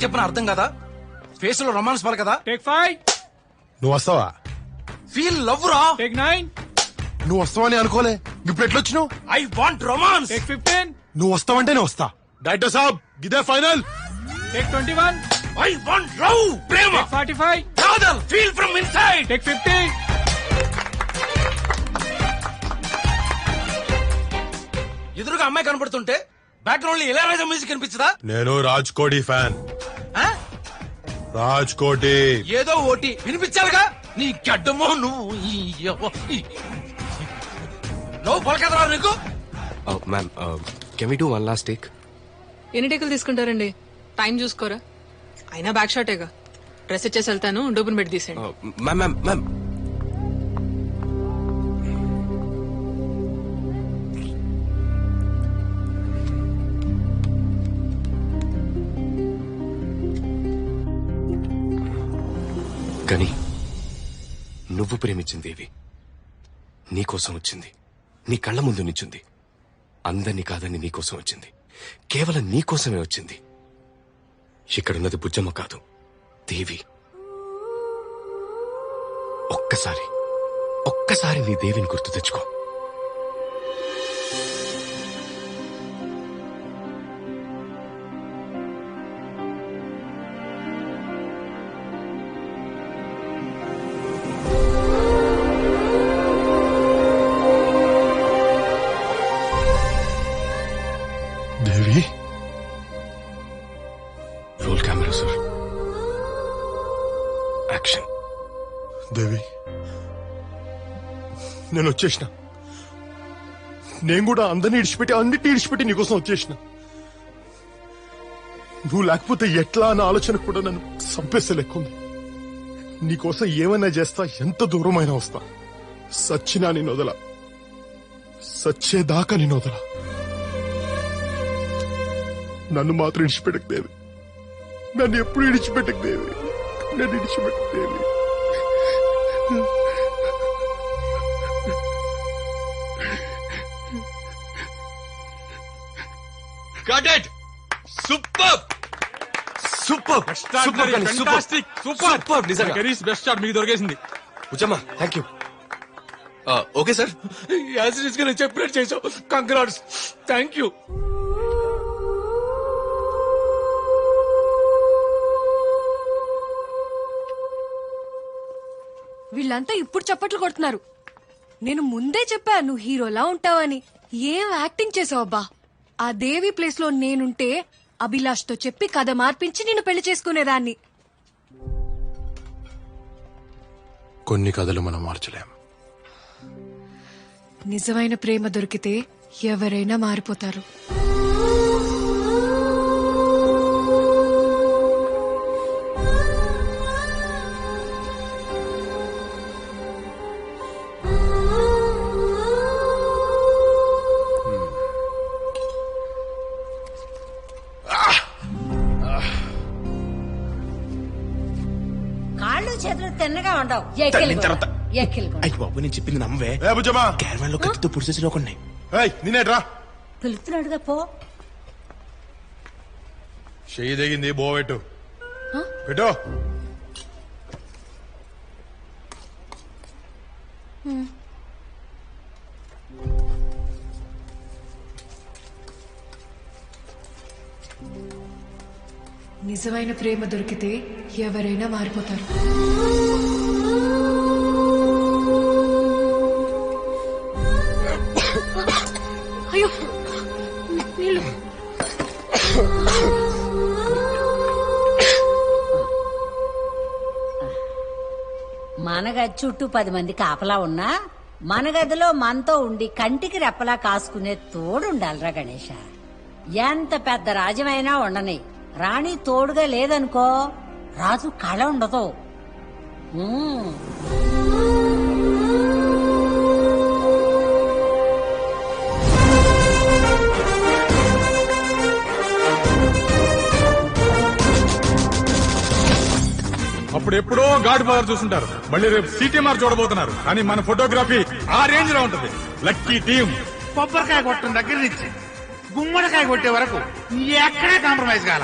చెప్పిన అర్థం కదా, ఫేస్ లో రొమాన్స్ పడ కదా. టేక్ 5. నువ్వు వస్తావా? ఫీల్ లవ్ రా. టేక్ 9. నువ్వు వస్తావని అనుకోలే, ఇప్పుడు ఎట్లొచ్చినావు? I want romance. టేక్ 15. నువ్వు వస్తావంటే నేను వస్తా. డైరెక్టర్ సాబ్ ఇదే final. Take 21. I want love, ప్రేమ. టేక్ 45. కాదల్, ఫీల్ ఫ్రమ్ ఇన్సైడ్. టేక్ 50. ఎదురుగా అమ్మాయి కనబడుతుంటే బ్యాక్గ్రౌండ్ లో ఇళయరాజా మ్యూజిక్ కనిపించదా? నేను రాజ్ కోటి ఫ్యాన్. రాజ్ కోటి ఏదో ఓటి వినిపించాలిగా. నీ గడ్డమో నువ్వు లవ్ పలకదరా నీకు. Ma'am can we do one last take? ఎన్ని టేకులు తీసుకుంటారండి? టైం చూసుకోరా. అయినా బ్యాక్ షాటేగా. డ్రెస్ ఇచ్చేసి వెళ్తాను, డబ్బును పెట్టి తీసేయండి. మ్యామ్ మ్యామ్ మ్యామ్ కానీ నువ్వు ప్రేమించింది దేవి నీకోసం వచ్చింది, నీ కళ్ళ ముందు నిల్చుంది. అందరినీ కాదని నీకోసం వచ్చింది, కేవలం నీకోసమే వచ్చింది. ఇక్కడున్నది బుజ్జమ్మ కాదు, దేవి. ఒక్కసారి నీ దేవిని గుర్తు తెచ్చుకో. దేవి, రోల్ కెమెరా సార్, యాక్షన్. దేవి నేను వచ్చేసిన. నేను కూడా అందరినీ ఇడిచిపెట్టి అన్నిటిని ఇడిచిపెట్టి నీకోసం వచ్చేసిన. నువ్వు లేకపోతే ఎట్లా అన్న ఆలోచన కూడా నన్ను చంపేస్తే లెక్కుంది. నీకోసం ఏమైనా చేస్తా, ఎంత దూరమైనా వస్తా. సచ్చినా నేను వదల, సచ్చేదాకా నేను వదల. నన్ను మాత్రం ఇడిచిపెట్టకు దేవి. నన్ను ఎప్పుడు ఇడిచిపెట్టకు దేవి. నన్ను ఇడిచిపెట్టకు దేవి. Got it! Superb! Superb! Fantastic! Super! నిజంగా బెస్ట్ షాట్ మీకు దొరికేసింది. Bujjamma thank you. Okay sir, as it is గా చెప్పినట్టు చేసావు. Congrats, thank you. వీళ్ళంతా ఇప్పుడు చప్పట్లు కొడుతున్నారు. నేను ముందే చెప్పా నువ్వు హీరోలా ఉంటావని. ఏం యాక్టింగ్ చేసావబ్బా. ఆ దేవి ప్లేస్ లో నేనుంటే అభిలాష్ తో చెప్పి కథ మార్పించి నిన్ను పెళ్లి చేసుకునేదాన్ని. కొన్ని కథలు మనం మార్చలేం. నిజమైన ప్రేమ దొరికితే ఎవరైనా మారిపోతారు. చేతులు తిన్నగా ఉండవు. అయ్యి బాబు నేను చెప్పింది నమ్మవే. క్యారవాన్ లో కత్తితో పుడిచేసి ఉన్నాయి. నేనేట్రా పిలుపుతున్నాడుగా పో. చెయ్యి దిగింది, బో పెట్టు. పెట్టు. నిజమైన ప్రేమ దొరికితే ఎవరైనా మారిపోతారు. అయ్యో నీళ్ళు. మన గది చుట్టూ 10 మంది కాపలా ఉన్నా మన గదిలో మనతో ఉండి కంటికి రెప్పలా కాసుకునే తోడుండాలిరా గణేష. ఎంత పెద్ద రాజ్యమైనా ఉండని, రాణి తోడుగా లేదనుకో రాజు కళ ఉండదు. అప్పుడు ఎప్పుడో గాడ్ ఫాదర్ చూస్తుంటారు, మళ్ళీ రేపు సిటీఎంఆర్ చూడబోతున్నారు. కానీ మన ఫోటోగ్రఫీ ఆ రేంజ్ లో ఉంటది. Lucky team. కొబ్బరికాయ కొట్టడం దగ్గర నుంచి గుమ్మడికాయ కొట్టే వరకు ఎక్కడే కాంప్రమైజ్ కాల.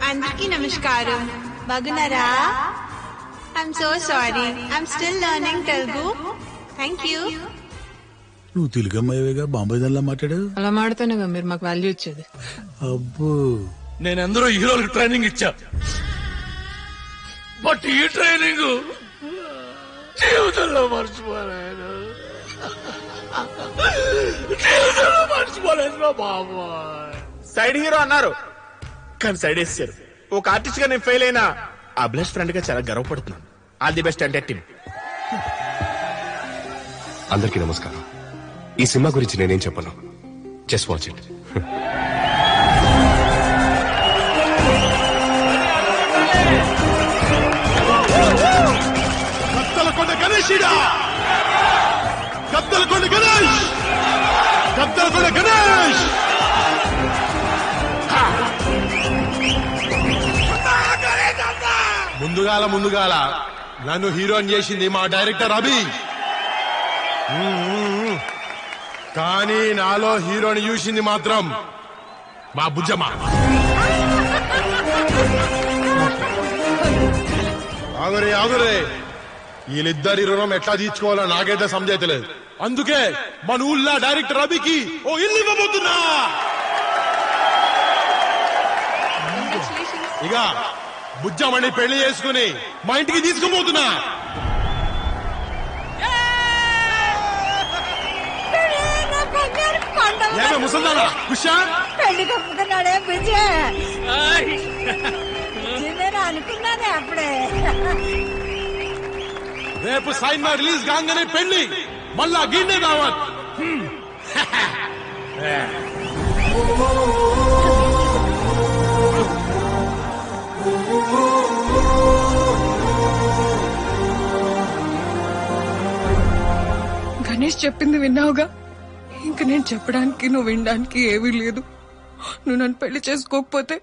అందరికీ నమస్కారం. బాగున్నారా? I'm so sorry, I'm still learning Telugu. Thank you. నువ్వు తెలుగు అమ్మాయిగా బాంబే దానిలా మాట్లాడావు. అలా మాడితేనే మీరు మాకు వాల్యూ ఇచ్చేది. అబ్బో, నేను అందరూ హీరోలకు ట్రైనింగ్ ఇచ్చా, బట్ ఈ ట్రైనింగ్ జీవితంలో మర్చిపోలేను. జీవితంలో మర్చిపోలేను బాబు. సైడ్ హీరో అన్నారు కానీ సైడ్ వేసారు. ఒక ఆర్టిస్ట్ గా నేను ఫెయిల్ అయినా అభిలాష్ ఫ్రెండ్ గా చాలా గర్వపడుతున్నాను. ఆల్ ది బెస్ట్ అంటే టీమ్. అందరికీ నమస్కారం. ఈ సినిమా గురించి నేనేం చెప్పను, just watch it. Gaddalakonda Ganesh, Gaddalakonda Ganesh, Gaddalakonda Ganesh. ముందుగాల నన్ను హీరోని చేసింది మా డైరెక్టర్ అభి. కానీ నాలో హీరోని చూసింది మాత్రం మా బుజ్జమ్మ. ఆగురే వీళ్ళిద్దరి రుణం ఎట్లా తీర్చుకోవాలో నాకైతే సమజైతలేదు. అందుకే మన ఊళ్ళో డైరెక్టర్ అభికి ఓ ఇల్లు ఇవ్వబోతున్నా. ఇక బుజ్జమ్మని పెళ్లి చేసుకుని మా ఇంటికి తీసుకుపోతున్నా. ఏమే ముసల్దానా ఖుషా? పెళ్లి కప్పుకున్నాడే విజయ్. నేను అనుకున్నానే అప్పుడే. రేపు సైన్మా రిలీజ్ కాగానే పెళ్లి, మళ్ళా గిన్నె దావత్. గణేష్ చెప్పింది విన్నావుగా. ఇంక నేను చెప్పడానికి నువ్వు వినడానికి ఏమీ లేదు. నువ్వు నన్ను పెళ్లి చేసుకోకపోతే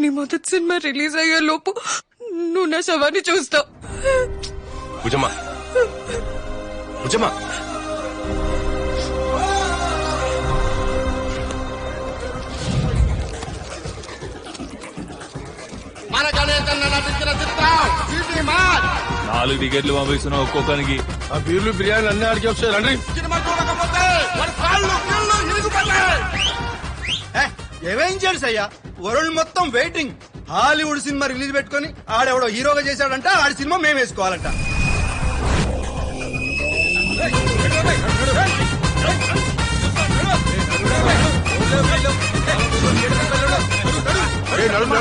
నీ మొదటి సినిమా రిలీజ్ అయ్యే లోపు నువ్వు నా శవాన్ని చూస్తావు. భుజమ్మా, భుజమ్మా, మన గణేష్ అన్న నటించిన చిత్రం సిటీ మార్. 4 టికెట్లు పంపిస్తున్నావు ఒక్కొక్కరికి. ఆ బీర్లు బిర్యానీ అన్ని అడిగి వస్తాయి రండి. సినిమా చూడకపోతే వాడి కాళ్ళు కళ్ళు ఇరుగుపడ్డాయి. ఏమేం అయ్యా, వరల్డ్ మొత్తం వెయిటింగ్. హాలీవుడ్ సినిమా రిలీజ్ పెట్టుకుని ఆడెవడో హీరోగా చేశాడంట, ఆడి సినిమా మేము వేసుకోవాలంట.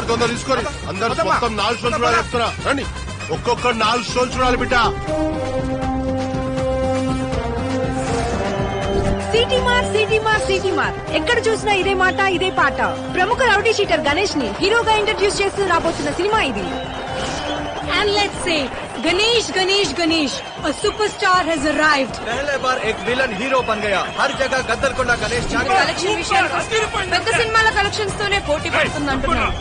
తొందర తీసుకొని అందరు మొత్తం 4 సంవత్సరాలు చెప్తున్నా రండి. ఒక్కొక్కరు 4 సంవత్సరాలు బిడ్డ. సిటీ మార్ ఎక్కడ చూసినా ఇదే మాట ఇదే పాట. ప్రముఖ రౌడీ షీటర్ గణేష్ ని హీరోగా ఇంట్రడ్యూస్ చేస్తూ రాబోతున్న సినిమా ఇది. And let's say Ganesh, Ganesh, Ganesh, a superstar has arrived. पहले बार एक विलन हीरो बन गया. हर जगह गद्दलకొండ గణేష్ కలెక్షన్ విషయానికి వస్తే పెద్ద సినిమాల కలెక్షన్స్ తోనే పోటీ పడుతుంది అంటున్నారు.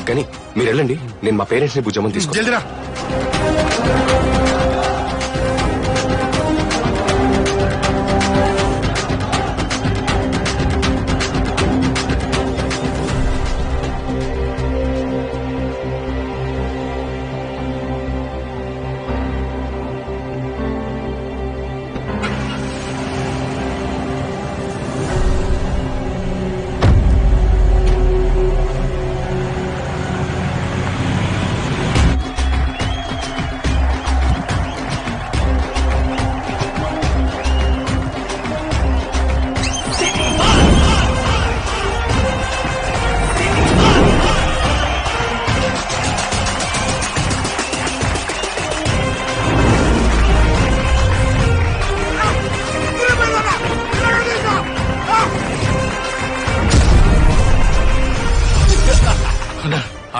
కానీ మీరు వెళ్ళండి, నేను మా పేరెంట్స్ ని భుజమ్మని తీసుకు. జల్దిరా.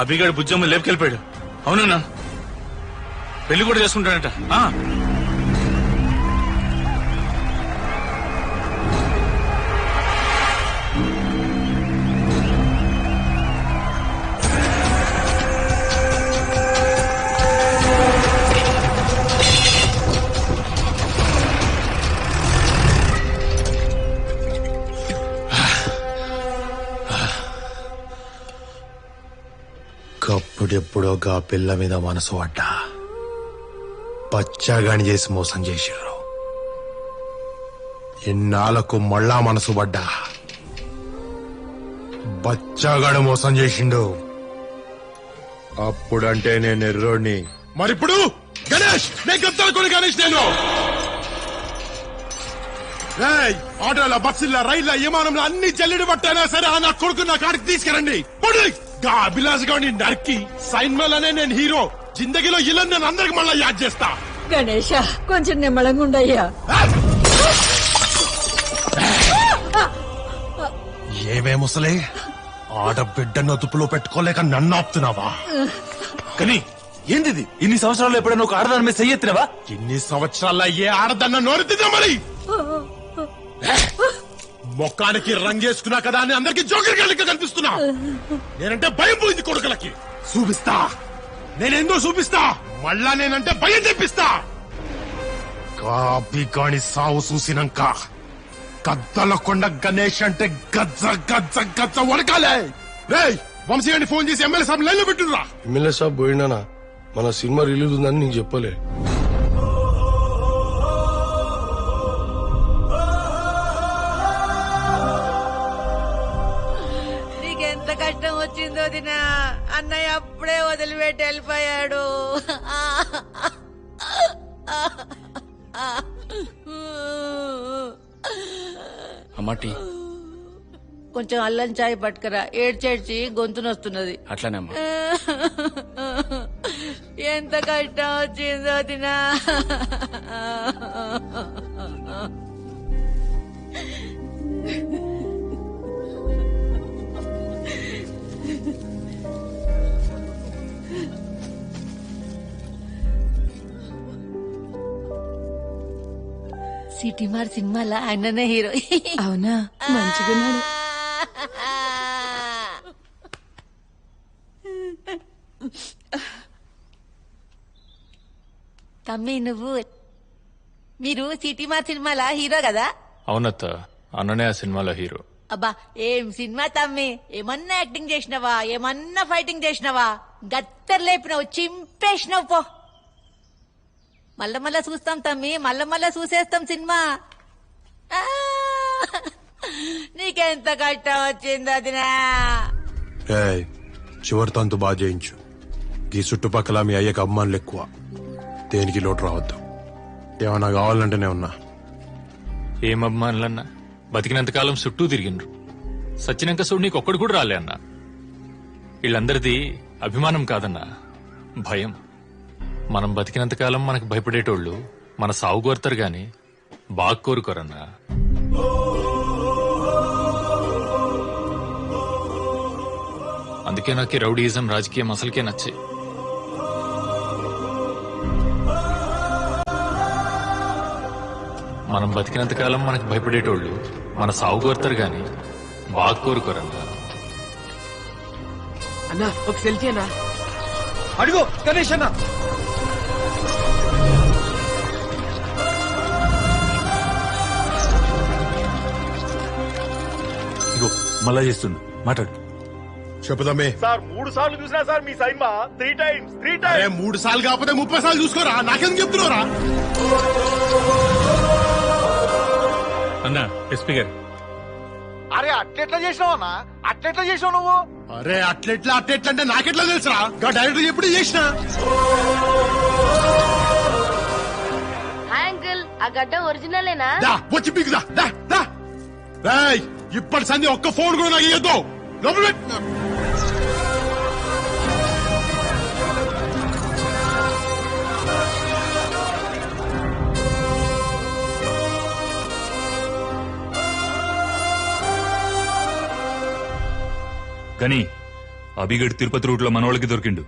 అభిగాడు బుజ్జమ్మ లేపుకెళ్ళిపోయాడు. అవునన్నా, పెళ్లి కూడా చేసుకుంటాడట. గప్పుడెప్పుడో గా పిల్ల మీద మనసు పడ్డా పచ్చాగాని చేసి మోసం చేసిర్రు. ఇన్నాళ్లకు మళ్ళా మనసు పడ్డా బచ్చాగాడు మోసం చేసిండు. అప్పుడంటే నేను ఎర్రోడిని. మరిప్పుడు గణేష్ నేను గద్దలుకొని గణేష్ నేను ఆటోల బస్సుల్లో రైళ్ల విమానంలో అన్ని జల్లెడు పట్టైనా సరే నా కొడుకు నా కాడికి తీసుకురండి. అభిలాష్ గారిని నరికి సైన్మాలనే నేను హీరో జిందగీలో ఇలా నేను అందరికి మళ్ళా యాద్ చేస్తా. గణేష కొంచెం నిమ్మలంగా ఉండయ్యా. ఏమే ముసలే ఆడబిడ్డను అదుపులో పెట్టుకోలేక నన్ను ఆపుతున్నావా? కానీ ఏంది ఇన్ని సంవత్సరాలు ఎప్పుడైనా ఒక ఆడదాని మీద చెయ్యెత్తినవా? ఇన్ని సంవత్సరాల్లో ఏ ఆడదన్న నోరెత్తిందా మరి? మొక్కానికి రంగేసుకున్నా కదా అని అందరికి జోకర్ గళ్ళకి కనిపిస్తున్నా. నేనంటే భయం పోయింది కొడుకులకి. చూపిస్తా నేనేందో చూపిస్తా. మళ్ళా నేనంటే భయం తెప్పిస్తా. కాపీ కాని సావు చూసినాక గద్దల కొండ గణేష్ అంటే గజ్జ గజ్జ గజ్జ వడకాలే. రేయ్ వంశీ గారిని ఫోన్ చేసి ఎమ్మెల్యే సాబ్ లైన్ లో పెట్టురా. ఎమ్మెల్యే సాబ్ పోయినానా? మన సినిమా రిలీజ్ ఉందని నీకు చెప్పలే. నీకెంత కష్టం వచ్చిందో దినా. అన్నయ్య అప్పుడే వదిలిపెట్టి వెళ్ళిపోయాడు. అమ్మాటి కొంచెం అల్లం చాయ్ పట్టుకరా. ఏడ్చేడ్చి గొంతునొస్తున్నది. అట్లానేమ్మా. ఎంత కష్టం వచ్చిందో దినా. సిటీ మార్ సినిమాలో ఆయననే హీరో. అవునా, మంచిగున్నాడు. తమ్మి మీరు సిటీ మార్ సినిమాలో హీరో కదా? అవునత్త, అన్ననే ఆ సినిమాలో హీరో. అబ్బా ఏం సినిమా తమ్మి. ఏమన్నా యాక్టింగ్ చేసినవా? ఏమన్నా ఫైటింగ్ చేసినవా? గత్తర్ లేపినావు, చింపేసినావు పో. మళ్ళా మళ్ళా చూస్తాం తమ్మి, మళ్ళా చూసేస్తాం సినిమా. నీకెంత కష్టం వచ్చింది అదినా. చివరి తంతు బాగా చేయించు. ఈ చుట్టుపక్కల మీ అయ్యకి అభిమానులు ఎక్కువ. దేనికి లోటు రావద్దు. ఏమన్నా కావాలంటేనే ఉన్నా. ఏం అభిమానులన్నా? బతికినంతకాలం చుట్టూ తిరిగిండ్రు. సచ్చినాక చూడు నీకు ఒక్కడు కూడా రాలే అన్నా. వీళ్ళందరిది అభిమానం కాదన్నా, భయం. మనం బతికినంతకాలం మనకు భయపడేటోళ్లు మన సాగు కోరుతారు గాని బాగా కోరుకోరన్నా. అందుకే నాకు రౌడీయిజం రాజకీయం అసలుకే నచ్చాయి. మనం బతికినంతకాలం మనకు భయపడేటోళ్లు మన సాగు కోరుతారు గాని బాగా కోరుకోరన్నా. అన్నా ఒక సెల్ఫీ అన్నా. అడుగు గణేష్ అన్నా. ఇగో మళ్ళా చేస్తుండు, మాట్లాడు. చెప్పుదామే. సార్ 3 సార్లు చూసినా సార్ మీ సినిమా 3 times. 3 సార్లు కాకపోతే 30 సార్లు చూసుకోరా. నాకెందుకు చెప్తున్నారా? అన్నా ఎస్పీ గారు. అరే అట్లెట్లా చేసినావు అన్నా? అట్లెట్లా చేసినావు నువ్వు? అరే అట్లెట్లా అంటే నాకెట్లా తెలుసురా? డైరెక్టర్ ఎప్పుడు చేసినా. అంకుల్ ఆ గడ్డ ఒరిజినలేనా? వచ్చి పీకుదా. ఇప్పటి సంధి ఒక్క ఫోన్ కూడా నాకు ఇయ్యొద్దు. లోపల కానీ అభిగడ్ తిరుపతి రూట్ లో మనోళ్ళకి దొరికిండు.